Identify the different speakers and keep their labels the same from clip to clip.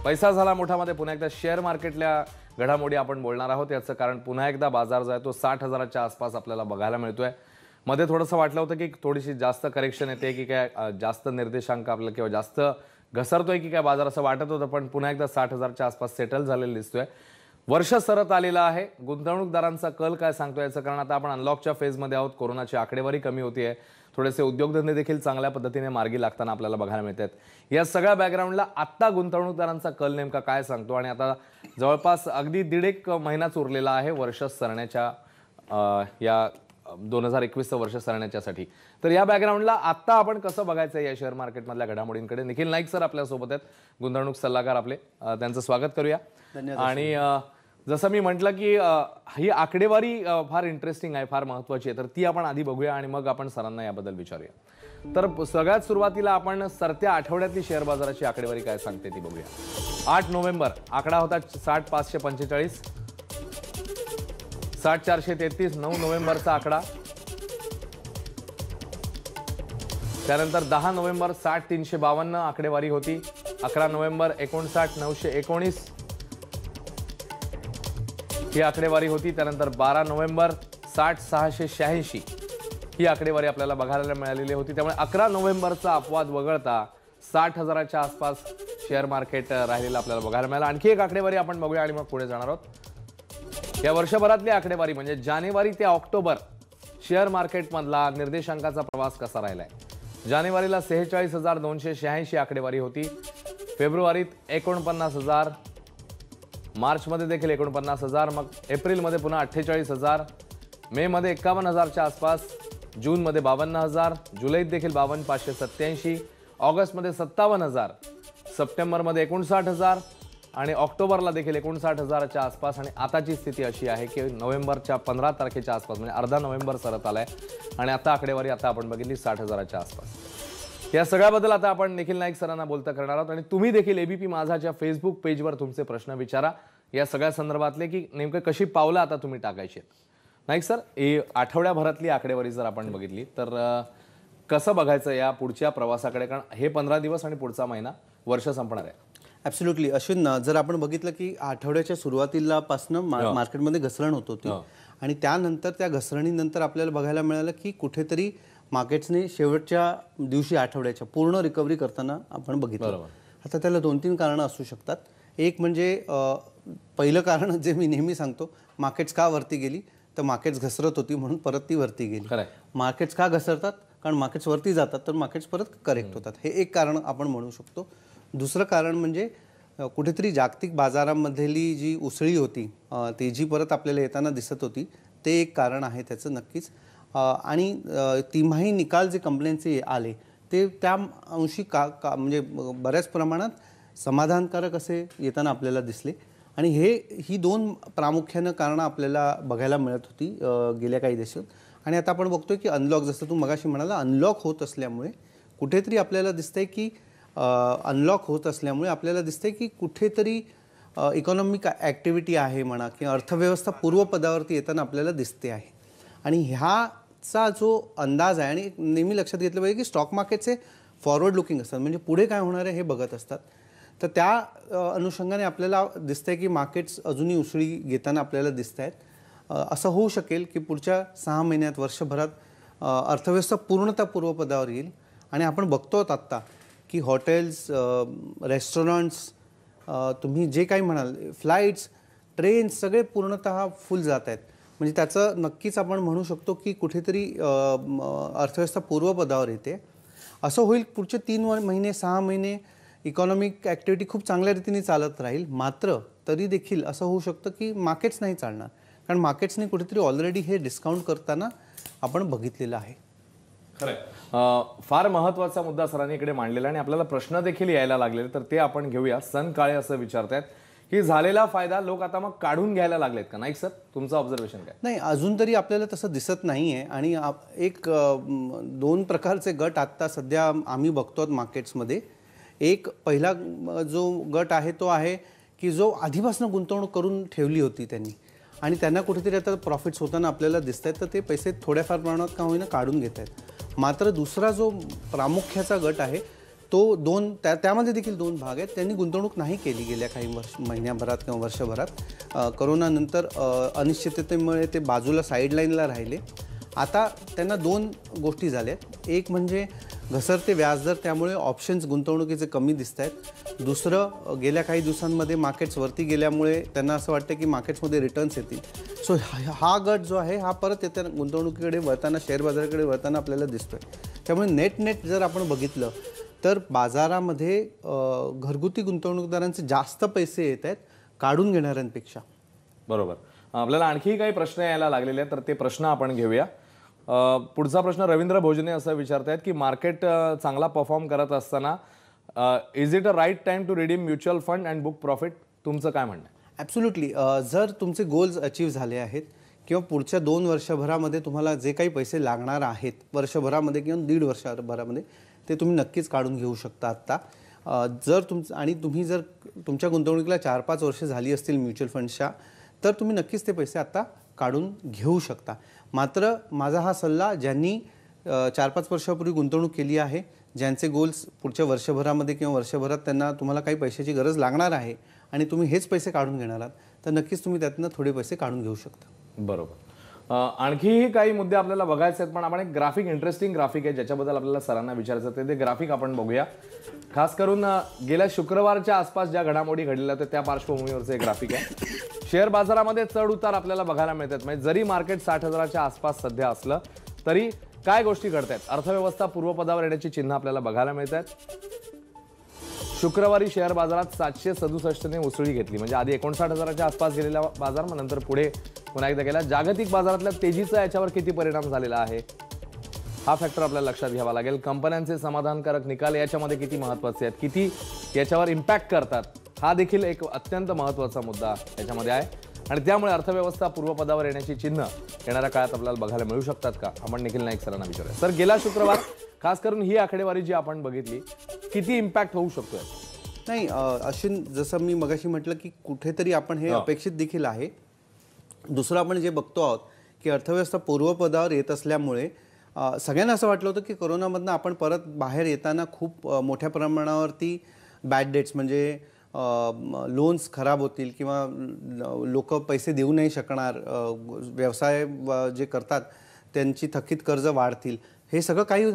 Speaker 1: पैसा झाला मोठामध्ये पुन्हा एकदा शेअर मार्केटल्या घडामोडी आपण बोलणार आहोत। याचं कारण पुन्हा एकदा बाजार जो आहे तो 60,000च्या आसपास आपल्याला बघायला मिळतोय। मध्ये थोडंसं वाटलं होतं की थोडीशी जास्त करेक्शन येते की काय जास्त निर्देशांक आपलं किंवा जास्त घसरतोय की काय बाजार असं वाटत होतं, पण पुन्हा एकदा 60,000च्या आसपास सेटल झालेलं दिसतोय। वर्ष सरत आलेलं आहे। गुंतवणूकदारांचा कल काय सांगतोय याचं कारण आता आपण अनलॉकच्या फेजमध्ये आहोत। कोरोनाची आकडेवारी कमी होतीये, थोडेसे उद्योगधंदे देखील चांगल्या पद्धतीने मार्गी लागताना आपल्याला बघायला मिळतात। या सगळ्या बॅकग्राऊंडला आता गुंतवणूकदारांचा कल नेमका काय सांगतो आणि आता जवळपास अगदी 1.5 महिनाच उरलेला आहे वर्ष सरण्याच्या या 2021 वर्ष सरण्याच्यासाठी। तर या बॅकग्राऊंडला आता आपण कसं बघायचं या शेअर मार्केटमधल्या घडामोडींकडे निखिल नाईक सर आपल्या सोबत आहेत, गुंतवणूक सल्लागार आपले, त्यांचं स्वागत करूया। आणि जसं मी म्हटलं की ही आकडेवारी फार इंटरेस्टिंग आहे, फार महत्त्वाची आहे, तर ती आपण आधी बघूया आणि मग आपण सरांना याबद्दल विचारूया। तर सगळ्यात सुरुवातीला आपण सरत्या आठवड्यातली शेअर बाजाराची आकडेवारी काय सांगते ती बघूया। 8 नोव्हेंबर आकडा होता 60,545, 60,433 9 नोव्हेंबरचा आकडा। त्यानंतर 10 नोव्हेंबर 60,352 आकडेवारी होती। 11 नोव्हेंबर 59,919 ही आकडेवारी होती। त्यानंतर 12 नोव्हेंबर 60,686 ही आकडेवारी आपल्याला बघायला मिळालेली होती। त्यामुळे 11 नोव्हेंबरचा अपवाद वगळता 60,000च्या आसपास शेअर मार्केट राहिलेलं आपल्याला बघायला मिळालं। आणखी एक आकडेवारी आपण बघूया आणि मग पुढे जाणार आहोत। या वर्षभरातली आकडेवारी म्हणजे जानेवारी ते ऑक्टोबर शेअर मार्केटमधला निर्देशांकाचा प्रवास कसा राहिलाय। जानेवारीला 46,286 आकडेवारी होती, फेब्रुवारीत 49,000, मार्चमध्ये देखील 49,000, मग एप्रिलमध्ये पुन्हा 48,000, मेमध्ये 51,000च्या आसपास, जूनमध्ये 52,000, जुलैत देखील 52,587, ऑगस्टमध्ये 57,000, सप्टेंबरमध्ये 59,000 आणि ऑक्टोबरला देखील 59,000च्या आसपास। आणि आताची स्थिती अशी आहे की नोव्हेंबरच्या 15 तारखेच्या आसपास म्हणजे अर्धा नोव्हेंबर सरत आलाय आणि आता आकडेवारी आता आपण बघितली 60,000च्या आसपास। या सगळ्याबद्दल आता आपण निखिल नाईक सरांना बोलता करणार आहोत आणि तुम्ही देखील एबीपी माझाच्या फेसबुक पेजवर तुमचे प्रश्न विचारा या सगळ्या संदर्भातले की नेमकं कशी पावलं आता तुम्ही टाकायची आहेत। नाईक सर, ही आठवड्याभरातली आकडेवारी जर आपण बघितली तर कसं बघायचं या पुढच्या प्रवासाकडे, कारण हे 15 दिवस आणि पुढचा महिना वर्ष संपणार आहे।
Speaker 2: ॲब्सोल्युटली अश्विन, जर आपण बघितलं की आठवड्याच्या सुरुवातीला पासून मार्केटमध्ये घसरण होत होती आणि त्यानंतर त्या घसरणीनंतर आपल्याला बघायला मिळालं की कुठेतरी मार्केट्सने शेवटच्या दिवशी आठवड्याच्या पूर्ण रिकव्हरी करताना आपण बघितलं। आता त्याला 2-3 कारणं असू शकतात। एक म्हणजे पहिलं कारण जे मी नेहमी सांगतो, मार्केट्स का वरती गेली तर मार्केट्स घसरत होती म्हणून परत ती वरती गेली। मार्केट्स का घसरतात, कारण मार्केट्स वरती जातात तर मार्केट्स परत करेक्ट होतात, हे एक कारण आपण म्हणू शकतो। दुसरं कारण म्हणजे कुठेतरी जागतिक बाजारामधली जी उसळी होती तेजी परत आपल्याला येताना दिसत होती, ते एक कारण आहे त्याचं नक्कीच। आणि तिमाही निकाल जे कंपन्यांचे आले ते त्या अंशी म्हणजे बऱ्याच प्रमाणात समाधानकारक असे येताना आपल्याला दिसले आणि ही 2 प्रामुख्यानं कारणं आपल्याला बघायला मिळत होती गेल्या काही दिवसात। आणि आता आपण बघतोय की अनलॉक, जसं तू मगाशी म्हणाला, अनलॉक होत असल्यामुळे कुठेतरी आपल्याला दिसतंय की अनलॉक होत असल्यामुळे आपल्याला दिसतंय की कुठेतरी इकॉनॉमिक ॲक्टिव्हिटी आहे म्हणा किंवा अर्थव्यवस्था पूर्वपदावरती येताना आपल्याला दिसते आहे। आणि ह्याचा जो अंदाज आहे, आणि नेहमी लक्षात घेतलं पाहिजे की स्टॉक मार्केटचे फॉरवर्ड लुकिंग असतात, म्हणजे पुढे काय होणार आहे हे बघत असतात। तर त्या अनुषंगाने आपल्याला दिसतंय की मार्केट्स अजूनही उसळी घेताना आपल्याला दिसत आहेत। असं होऊ शकेल की पुढच्या 6 महिन्यात, वर्षभरात अर्थव्यवस्था पूर्णतः पूर्वपदावर येईल। आणि आपण बघतो आत्ता की हॉटेल्स, रेस्टॉरंट्स, तुम्ही जे काही म्हणाल, फ्लाईट्स, ट्रेन्स सगळे पूर्णतः फुल जात आहेत, म्हणजे त्याचं नक्कीच आपण म्हणू शकतो की कुठेतरी अर्थव्यवस्था पूर्वपदावर येते। असं होईल पुढचे 3 महिने 6 महिने इकॉनॉमिक ॲक्टिव्हिटी खूप चांगल्या रीतीने चालत राहील, मात्र तरी देखील असं होऊ शकतं की मार्केट्स नाही चालणार, कारण मार्केट्सने कुठेतरी ऑलरेडी हे डिस्काउंट करताना आपण बघितलेलं आहे।
Speaker 1: फार महत्त्वाचा मुद्दा सरांनी इकडे मांडलेला आणि आपल्याला प्रश्न देखील यायला लागलेले, तर ते आपण घेऊया। सन काळे असं विचारतायत की झालेला फायदा लोक आता मग काढून घ्यायला लागलेत का? नाईक सर, तुमचं ऑब्झर्वेशन काय?
Speaker 2: नाही, अजून तरी आपल्याला तसं दिसत नाही आहे। आणि एक 2 प्रकारचे गट आत्ता सध्या आम्ही बघतो मार्केट्समध्ये। एक पहिला जो गट आहे तो आहे की जो आधीपासून गुंतवणूक करून ठेवली होती त्यांनी, आणि त्यांना कुठेतरी आता प्रॉफिट्स होताना आपल्याला दिसत आहेत, तर ते पैसे थोड्याफार प्रमाणात का होईना काढून घेत आहेत। मात्र दुसरा जो प्रामुख्याचा गट आहे तो त्यामध्ये देखील 2 भाग आहेत. त्यांनी गुंतवणूक नाही केली गेल्या काही महिन्याभरात किंवा वर्षभरात. करोनानंतर अनिश्चिततेमुळे ते बाजूला साईडलाईनला राहिले. आता त्यांना 2 गोष्टी झाल्यात. एक म्हणजे घसरते व्याजदर, त्यामुळे ऑप्शन्स गुंतवणुकीचे कमी दिसत आहेत. दुसरं, गेल्या काही दिवसांमध्ये मार्केट्स वरती गेल्यामुळे त्यांना असं वाटतं की मार्केट्समध्ये रिटर्न्स येतील. सो हा गट जो आहे हा परत येत्या गुंतवणुकीकडे वळताना, शेअर बाजाराकडे वळताना आपल्याला दिसतोय. त्यामुळे नेट जर आपण बघितलं तर बाजारामध्ये घरगुती गुंतवणूकदारांचे जास्त पैसे येत आहेत काढून घेणाऱ्यांपेक्षा.
Speaker 1: बरोबर. आपल्याला आणखी काही प्रश्न यायला लागलेले आहेत, तर ते प्रश्न आपण घेऊया. पुढचा प्रश्न रवींद्र भोजने असं विचारतायत की मार्केट चांगला परफॉर्म करत असताना is it a right time to redeem mutual fund and book profit? तुमचं काय म्हणणं आहे?
Speaker 2: ॲब्सोल्युटली. जर तुमचे गोल्स अचीव झाले आहेत किंवा पुढच्या 2 वर्षभरामध्ये तुम्हाला जे काही पैसे लागणार आहेत, वर्षभरामध्ये किंवा 1.5 वर्षभरामध्ये, ते तुम्ही नक्कीच काढून घेऊ शकता आत्ता. जर तुम्ही जर तुमच्या गुंतवणुकीला 4-5 वर्ष झाली असतील म्युच्युअल फंड्सच्या, तर तुम्ही नक्कीच ते पैसे आत्ता काढून घेऊ शकता. मात्र माझा हा सल्ला, ज्यांनी 4-5 वर्षापूर्वी गुंतवणूक केली आहे, ज्यांचे गोल्स पुढच्या वर्षभरामध्ये किंवा वर्षभरात तुम्हाला काही पैशाची गरज लागणार आहे आणि तुम्ही हेच पैसे काढून घेणार आहात, तर नक्कीच तुम्ही त्यातनं थोडे पैसे काढून घेऊ शकता.
Speaker 1: बरोबर. आणखीही काही मुद्दे आपल्याला बघायचे आहेत, पण आपण एक ग्राफिक, इंटरेस्टिंग ग्राफिक आहे ज्याच्याबद्दल आपल्याला सरांना विचारायचं ते ग्राफिक आपण बघूया. खास करून गेल्या शुक्रवारच्या आसपास ज्या घडामोडी घडलेल्या होत्या त्या पार्श्वभूमीवरचं एक ग्राफिक आहे. शेअर बाजारामध्ये चढ उतार आपल्याला बघायला मिळतात. म्हणजे जरी मार्केट 60,000च्या आसपास सध्या असलं तरी काय गोष्टी घडतायत, अर्थव्यवस्था पूर्वपदावर येण्याची चिन्ह आपल्याला बघायला मिळतात. शुक्रवारी शेअर बाजारात 767ने उसळी घेतली. म्हणजे आधी 59,000च्या आसपास गेलेला बाजार, मग नंतर पुढे पुन्हा एकदा गेला. जागतिक बाजारातल्या तेजीचा याच्यावर किती परिणाम झालेला आहे हा फॅक्टर आपल्याला लक्षात घ्यावा लागेल. कंपन्यांचे समाधानकारक निकाल याच्यामध्ये किती महत्त्वाचे आहेत, किती याच्यावर इम्पॅक्ट करतात, हा देखील एक अत्यंत महत्त्वाचा मुद्दा याच्यामध्ये आहे. आणि त्यामुळे अर्थव्यवस्था पूर्वपदावर येण्याची चिन्ह येणाऱ्या काळात आपल्याला बघायला मिळू शकतात का, आपण निखिल नाईक सरांना विचारूया. सर, गेला शुक्रवार खास करून ही आकडेवारी जी आपण बघितली, किती इम्पॅक्ट होऊ शकतोय?
Speaker 2: नाही, अश्विन, जसं मी मगाशी म्हटलं की कुठेतरी आपण हे अपेक्षित देखील आहे. दुसरं आपण जे बघतो आहोत की अर्थव्यवस्था पूर्वपदावर येत असल्यामुळे सगळ्यांना असं वाटलं होतं की कोरोनामधनं आपण परत बाहेर येताना खूप मोठ्या प्रमाणावरती बॅड डेट्स, म्हणजे लोन्स खराब होतील किंवा लोक पैसे देऊ नाही शकणार, व्यवसाय जे करतात त्यांची थकीत कर्ज वाढतील, हे सगळं काही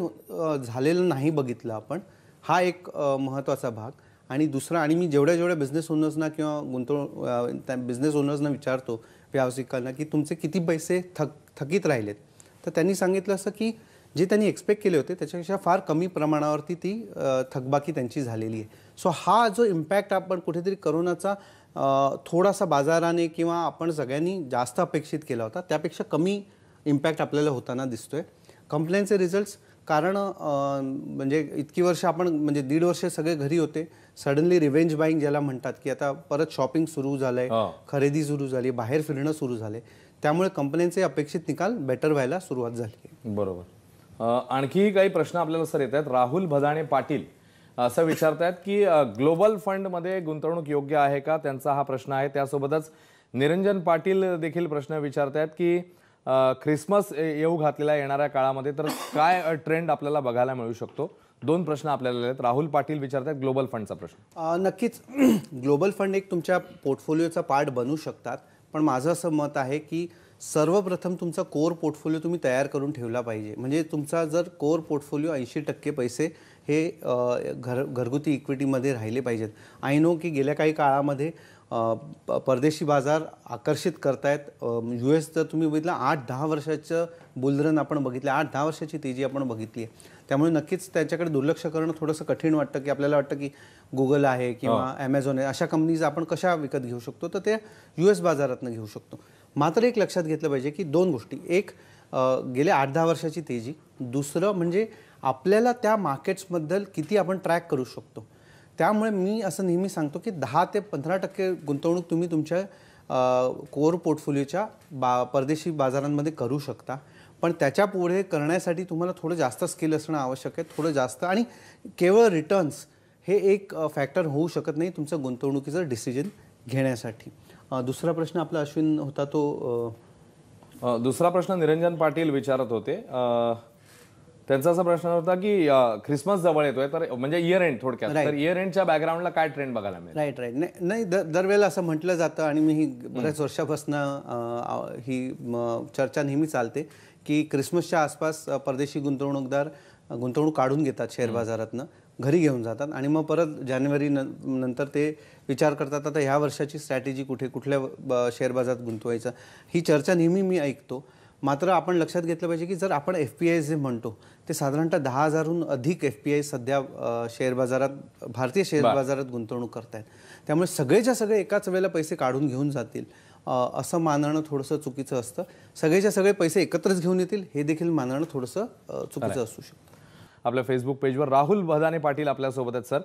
Speaker 2: झालेलं नाही बघितलं आपण. हा एक महत्त्वाचा भाग. आणि दुसरा, आणि मी जेवढ्या बिझनेस ओनर्सना किंवा बिझनेस ओनर्सना विचारतो, व्यावसायिकांना, की तुमचे किती पैसे थकीत राहिलेत, तर त्यांनी सांगितलं असं की जे त्यांनी एक्सपेक्ट केले होते त्याच्यापेक्षा फार कमी प्रमाणावरती ती थकबाकी त्यांची झालेली आहे. सो हा जो इम्पॅक्ट आपण कुठेतरी करोनाचा थोडासा बाजाराने किंवा आपण सगळ्यांनी जास्त अपेक्षित केला होता त्यापेक्षा कमी इम्पॅक्ट आपल्याला होताना दिसतोय. कंपन्यांचे रिझल्ट्स, कारण म्हणजे इतकी वर्ष आपण, म्हणजे 1.5 वर्ष सगळे घरी होते, सडनली रिव्हेंज बाईंग ज्याला म्हणतात, की आता परत शॉपिंग सुरू झालंय, खरेदी सुरू झाली, बाहेर फिरणं सुरू झालंय, त्यामुळे कंपन्यांचे अपेक्षित निकाल बेटर व्हायला सुरुवात झाली.
Speaker 1: बरोबर. आणखी काही प्रश्न आपल्याला सर येत आहेत. राहुल भदाणे पाटील असं विचारतायत की ग्लोबल फंडमध्ये गुंतवणूक योग्य आहे का, त्यांचा हा प्रश्न आहे. त्यासोबतच निरंजन पाटील देखील प्रश्न विचारतायत की ख्रिसमस येऊ घातलेला येणाऱ्या काळामध्ये तर काय ट्रेंड आपल्याला बघायला मिळू शकतो. 2 प्रश्न आपल्याला आहेत. राहुल पाटील विचारतात ग्लोबल फंडचा प्रश्न.
Speaker 2: नक्कीच ग्लोबल फंड एक तुमच्या पोर्टफोलिओचा पार्ट बनू शकतात, पण माझं असं मत आहे की सर्वप्रथम तुमचा कोर पोर्टफोलिओ तुम्ही तयार करून ठेवला पाहिजे. म्हणजे तुमचा जर कोर पोर्टफोलिओ 80% पैसे हे घरगुती इक्विटीमध्ये राहिले पाहिजेत. आय नो की गेल्या काही काळामध्ये परदेशी बाजार आकर्षित करतायत. US जर तुम्ही बघितलं 8-10 वर्षाचं बुलरन आपण बघितलं, 8-10 वर्षाची तेजी आपण बघितली आहे. त्यामुळे नक्कीच त्याच्याकडे दुर्लक्ष करणं थोडंसं कठीण वाटतं, की आपल्याला वाटतं की गुगल आहे किंवा ॲमेझॉन आहे, अशा कंपनीज आपण कशा विकत घेऊ शकतो, तर ते US बाजारातनं घेऊ शकतो. मात्र एक लक्षात घेतलं पाहिजे की 2 गोष्टी, एक गेल्या 8-10 वर्षाची तेजी, दुसरं म्हणजे आपल्याला त्या मार्केट्सबद्दल किती आपण ट्रॅक करू शकतो. त्यामुळे मी असं नेहमी सांगतो की 10 ते 15% गुंतवणूक तुम्ही तुमच्या कोर पोर्टफोलिओच्या परदेशी बाजारांमध्ये करू शकता, पण त्याच्या पुढे करण्यासाठी तुम्हाला थोडं जास्त स्किल असणं आवश्यक आहे, थोडं जास्त. आणि केवळ रिटर्न्स हे एक फॅक्टर होऊ शकत नाही तुमचं गुंतवणुकीचं डिसिजन घेण्यासाठी. दुसरा प्रश्न आपला अश्विन होता तो
Speaker 1: दुसरा प्रश्न निरंजन पाटील विचारत होते त्यांचा असा प्रश्न होता की ख्रिसमस जवळ येतोय, तर म्हणजे इयर एंड थोडक्यात, तर इयर एंडच्या बॅकग्राऊंडला काय ट्रेंड बघायला मिळेल?
Speaker 2: राईट नाही दरवेळेला असं म्हटलं जातं आणि मी ही बऱ्याच वर्षापासून ही चर्चा नेहमी चालते की क्रिसमसच्या आसपास परदेशी गुंतवणूकदार गुंतवणूक काढून घेतात शेअर बाजारातनं, घरी घेऊन जातात आणि मग परत जानेवारी नंतर ते विचार करतात आता ह्या वर्षाची स्ट्रॅटेजी कुठल्या शेअर बाजारात गुंतवायचं. ही चर्चा नेहमी मी ऐकतो. मात्र आपण लक्षात घेतलं पाहिजे की जर आपण FPI जे म्हणतो ते साधारणतः 10,000हून अधिक FPI सध्या शेअर बाजारात, भारतीय शेअर बाजारात गुंतवणूक करतायत. त्यामुळे सगळेच्या सगळे एकाच वेळेला पैसे काढून घेऊन जातील असं मानणं थोडंसं चुकीचं असतं. सगळेच्या सगळे पैसे एकत्रच घेऊन येतील हे देखील मानणं थोडंसं चुकीचं असू शकतं.
Speaker 1: आपल्या फेसबुक पेजवर राहुल भदाने पाटील आपल्यासोबत आहेत सर.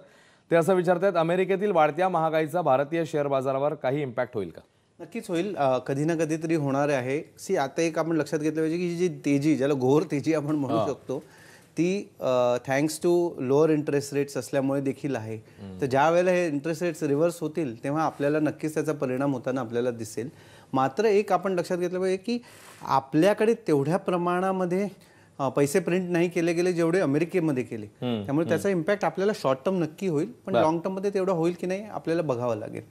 Speaker 1: ते असं विचारतात, अमेरिकेतील वाढत्या महागाईचा भारतीय शेअर बाजारावर काही इम्पॅक्ट होईल का?
Speaker 2: नक्कीच होईल, कधी ना कधीतरी होणार आहे. आता एक आपण लक्षात घेतलं पाहिजे की ही जी तेजी, ज्याला घोर तेजी आपण म्हणू शकतो, ती thanks to lower interest rates असल्यामुळे देखील आहे. तर ज्या वेळेला हे इंटरेस्ट रेट्स रिव्हर्स होतील तेव्हा आपल्याला नक्कीच त्याचा परिणाम होताना आपल्याला दिसेल. मात्र एक आपण लक्षात घेतलं पाहिजे की आपल्याकडे तेवढ्या प्रमाणामध्ये पैसे प्रिंट नाही केले गेले जेवढे अमेरिकेमध्ये केले. त्यामुळे त्याचा इम्पॅक्ट आपल्याला शॉर्ट टर्म नक्की होईल, पण लॉंग टर्ममध्ये तेवढं होईल की नाही आपल्याला बघावं लागेल.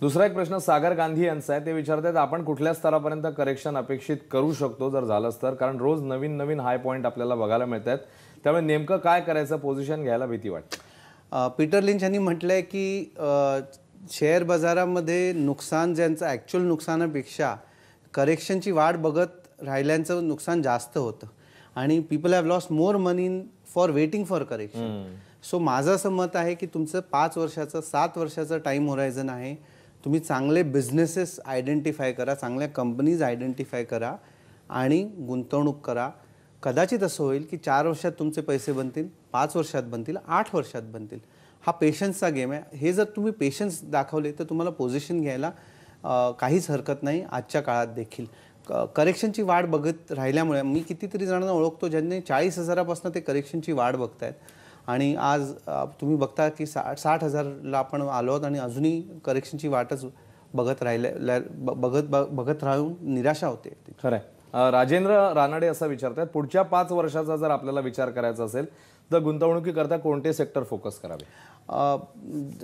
Speaker 1: दुसरा एक प्रश्न सागर गांधी यांचा आहे. ते विचारतात, आपण कुठल्या स्तरापर्यंत करेक्शन अपेक्षित करू शकतो जर झालंच तर? कारण रोज नवीन नवीन हाय पॉईंट आपल्याला बघायला मिळत आहेत, त्यामुळे नेमकं काय करायचं, पोझिशन घ्यायला भीती वाटते.
Speaker 2: पीटर लिंच यांनी म्हटलंय की शेअर बाजारामध्ये नुकसान ज्यांचं ॲक्च्युअल नुकसानापेक्षा करेक्शनची वाट बघत राहिल्यांचं नुकसान जास्त होतं आणि people have lost more money for waiting for correction. So माझं असं मत आहे की तुमचं 5 वर्षाचं 7 वर्षाचं टाईम होरायझन आहे. तुम्ही चांगले बिझनेसेस आयडेंटिफाय करा, चांगल्या कंपनीज आयडेंटिफाय करा आणि गुंतवणूक करा. कदाचित असं होईल की 4 वर्षात तुमचे पैसे बनतील, 5 वर्षात बनतील, 8 वर्षात बनतील. हा पेशन्सचा गेम आहे. हे जर तुम्ही पेशन्स दाखवले तर तुम्हाला पोझिशन घ्यायला काहीच हरकत नाही आजच्या काळात देखील. करेक्शनची वाट बघत राहिल्यामुळे मी कितीतरी जणांना ओळखतो ज्यांनी 40,000पासून ते करेक्शनची वाट बघतायत आणि आज तुम्ही बघता की 60,000ला आपण आलो आहोत आणि अजूनही करेक्शनची वाटच बघत राहून निराशा होते.
Speaker 1: खरंय. राजेंद्र रानडे असं विचारतात, पुढच्या 5 वर्षाचा जर आपल्याला विचार करायचा असेल तर गुंतवणुकीकरता कोणते सेक्टर फोकस करावे?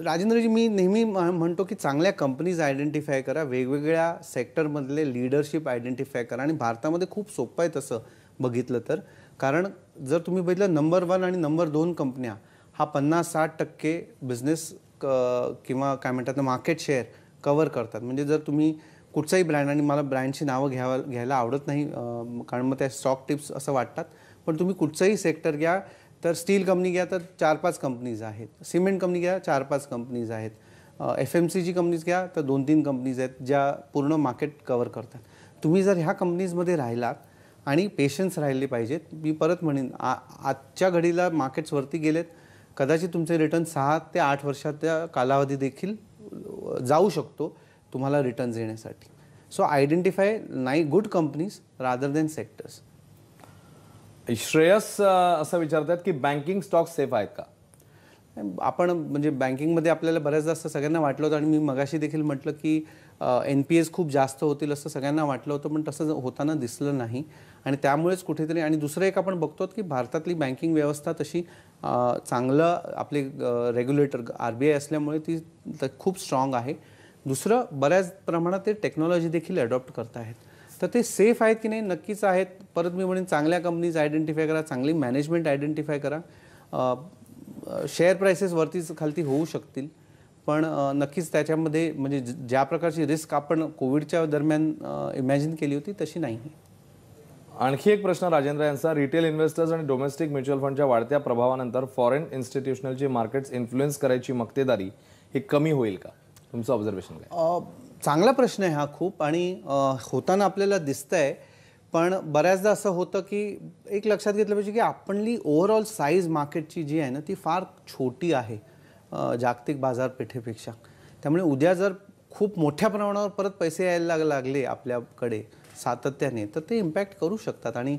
Speaker 2: राजेंद्रजी, मी नेहमी म्हणतो की चांगल्या कंपनीज आयडेंटिफाय करा, वेगवेगळ्या सेक्टरमधले लिडरशिप आयडेंटिफाय करा. आणि भारतामध्ये खूप सोपं आहे तसं बघितलं तर, कारण जर तुम्ही बघितलं नंबर 1 आणि नंबर 2 कंपन्या हा 50-60% बिझनेस किंवा काय म्हणतात ना मार्केट शेअर कव्हर करतात. म्हणजे जर तुम्ही कुठचाही ब्रँड, आणि मला ब्रँडची नावं घ्यायला आवडत नाही कारण मग त्या स्टॉक टिप्स असं वाटतात, पण तुम्ही कुठचंही सेक्टर घ्या तर स्टील कंपनी घ्या तर 4-5 कंपनीज आहेत, सिमेंट कंपनी घ्या 4-5 कंपनीज आहेत, FMCG कंपनीज घ्या तर 2-3 कंपनीज आहेत ज्या पूर्ण मार्केट कव्हर करतात. तुम्ही जर ह्या कंपनीजमध्ये राहिलात आणि पेशन्स राहिले पाहिजेत. मी परत म्हणेन आजच्या घडीला मार्केट्स वरती गेलेत, कदाचित तुमचे रिटर्न 6 ते 8 वर्षाचा कालावधी देखील जाऊ शकतो तुम्हाला रिटर्न्स येण्यासाठी. So identify good companies rather than sectors.
Speaker 1: Shreyas असं विचारतात की बँकिंग स्टॉक सेफ आहेत का?
Speaker 2: आपण म्हणजे बँकिंगमध्ये आपल्याला बऱ्याचदा असं सगळ्यांना वाटलं होतं आणि मी मगाशी देखील म्हटलं की NPS खूप जास्त होतील असं सगळ्यांना वाटलं होतं, पण तसं होताना दिसलं नाही. आणि त्यामुळेच कुठेतरी, आणि दुसरं एक आपण बघतो की भारतातली बँकिंग व्यवस्था तशी चांगलं आपले रेग्युलेटर RBI असल्यामुळे ती खूप स्ट्रॉंग आहे. दुसरं, बऱ्याच प्रमाणात ते टेक्नॉलॉजी देखील अडॉप्ट करत आहेत. तर ते सेफ आहेत की नाही? नक्कीच आहेत. परत मी म्हणेन चांगल्या कंपनीज आयडेंटिफाय करा, चांगली मॅनेजमेंट आयडेंटिफाय करा. शेअर प्राइसेस वरतीच खालती होऊ शकतील, पण नक्कीच त्याच्यामध्ये म्हणजे ज्या प्रकारची रिस्क आपण कोविडच्या दरम्यान इमॅजिन केली होती तशी नाही.
Speaker 1: आणखी एक प्रश्न राजेंद्र यांचा, रिटेल इन्व्हेस्टर्स आणि डोमेस्टिक म्युच्युअल फंडच्या वाढत्या प्रभावानंतर फॉरेन इन्स्टिट्यूशनलची मार्केट्स इन्फ्लुएन्स करायची मक्तेदारी ही कमी होईल का? तुमचं ऑब्झर्वेशन काय?
Speaker 2: चांगला प्रश्न आहे हा खूप, आणि होताना आपल्याला दिसतंय. पण बऱ्याचदा असं होतं की एक लक्षात घेतलं पाहिजे की आपली ओव्हरऑल साईज मार्केटची जी आहे ना ती फार छोटी आहे जागतिक बाजारपेठेपेक्षा. त्यामुळे उद्या जर खूप मोठ्या प्रमाणावर परत पैसे यायला लागले आपल्याकडे सातत्याने तर ते इम्पॅक्ट करू शकतात. आणि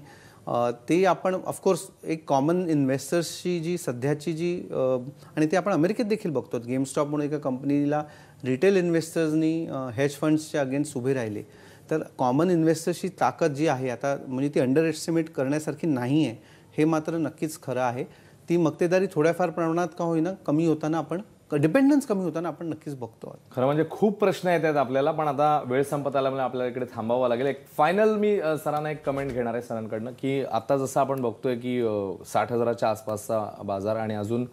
Speaker 2: ते आपण ऑफकोर्स एक कॉमन इन्व्हेस्टर्सची जी सध्याची जी आणि ते आपण अमेरिकेत देखील बघतो. गेमस्टॉप म्हणून एका कंपनीला रिटेल इन्व्हेस्टर्सनी हेज फंड्सच्या अगेन्स्ट उभे राहिले. तर कॉमन इन्व्हेस्टर्सची ताकद जी आहे आता म्हणजे ती अंडर एस्टिमेट करण्यासारखी नाही आहे. हे मात्र नक्कीच खरं आहे. ती मक्तेदारी थोड्याफार प्रमाणात का होईना कमी होताना आपण, डिपेंडन्स कमी होताना आपण नक्कीच बघतो आहोत.
Speaker 1: खरं म्हणजे खूप प्रश्न येत आहेत आपल्याला, पण आता वेळ संपत आल्यामुळे आपल्याला इकडे थांबावं लागेल. एक फायनल मी सरांना एक कमेंट घेणार आहे सरांकडनं, की आता जसं आपण बघतोय की 60,000च्या आसपासचा बाजार आणि अजून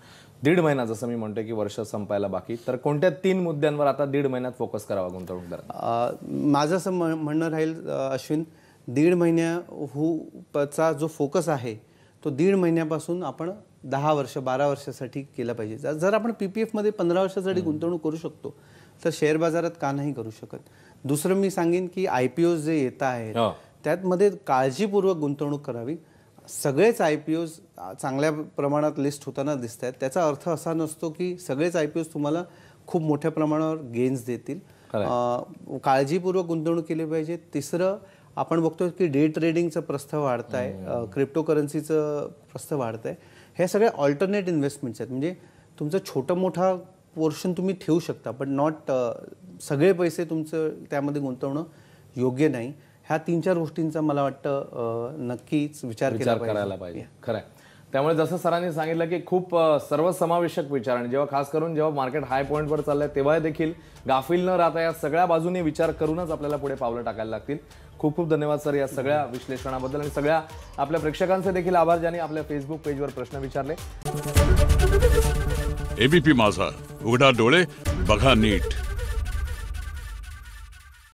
Speaker 1: 1.5 महिना, जसं मी म्हणतोय की वर्ष संपायला बाकी, तर कोणत्या 3 मुद्द्यांवर आता 1.5 महिन्यात फोकस करावा गुंतवणूकदार?
Speaker 2: माझं असं म्हणणं राहील अश्विन, 1.5 महिन्याचा जो फोकस आहे तो 1.5 महिन्यापासून आपण 10 वर्ष 12 वर्षासाठी केला पाहिजे. जर आपण PPF मध्ये 15 वर्षासाठी गुंतवणूक करू शकतो तर शेअर बाजारात का नाही करू शकत. दुसरं मी सांगेन की IPOs जे येत आहेत त्यामध्ये काळजीपूर्वक गुंतवणूक करावी. सगळेच IPOs चांगल्या प्रमाणात लिस्ट होताना दिसत आहेत. त्याचा अर्थ असा नसतो की सगळेच IPOs तुम्हाला खूप मोठ्या प्रमाणावर गेन्स देतील. काळजीपूर्वक गुंतवणूक केली पाहिजे. तिसरं, आपण बघतो की डे ट्रेडिंगचं प्रस्थ वाढत आहे, क्रिप्टोकरन्सीचं प्रस्थ वाढत आहे. हे सगळे ऑल्टरनेट इन्व्हेस्टमेंट्स आहेत. म्हणजे तुमचं छोटं मोठा पोर्शन तुम्ही ठेवू शकता, पण नॉट सगळे पैसे तुमचं त्यामध्ये गुंतवणं योग्य नाही. ह्या 3-4 गोष्टींचा मला वाटतं नक्कीच विचार
Speaker 1: करायला पाहिजे. खरं आहे. त्यामुळे जसं सरांनी सांगितलं की खूप सर्वसमावेशक विचार, आणि जेव्हा खास करून जेव्हा मार्केट हाय पॉईंटवर चाललंय तेव्हा देखील गाफील न राहता या सगळ्या बाजूने विचार करूनच आपल्याला पुढे पावलं टाकायला लागतील. खूप खूप धन्यवाद सर या सगळ्या विश्लेषणाबद्दल, आणि सगळ्या आपल्या प्रेक्षकांचे देखील आभार ज्यांनी आपल्या फेसबुक पेजवर प्रश्न विचारले.
Speaker 3: ABP माझा, उघडा डोळे बघा नीट.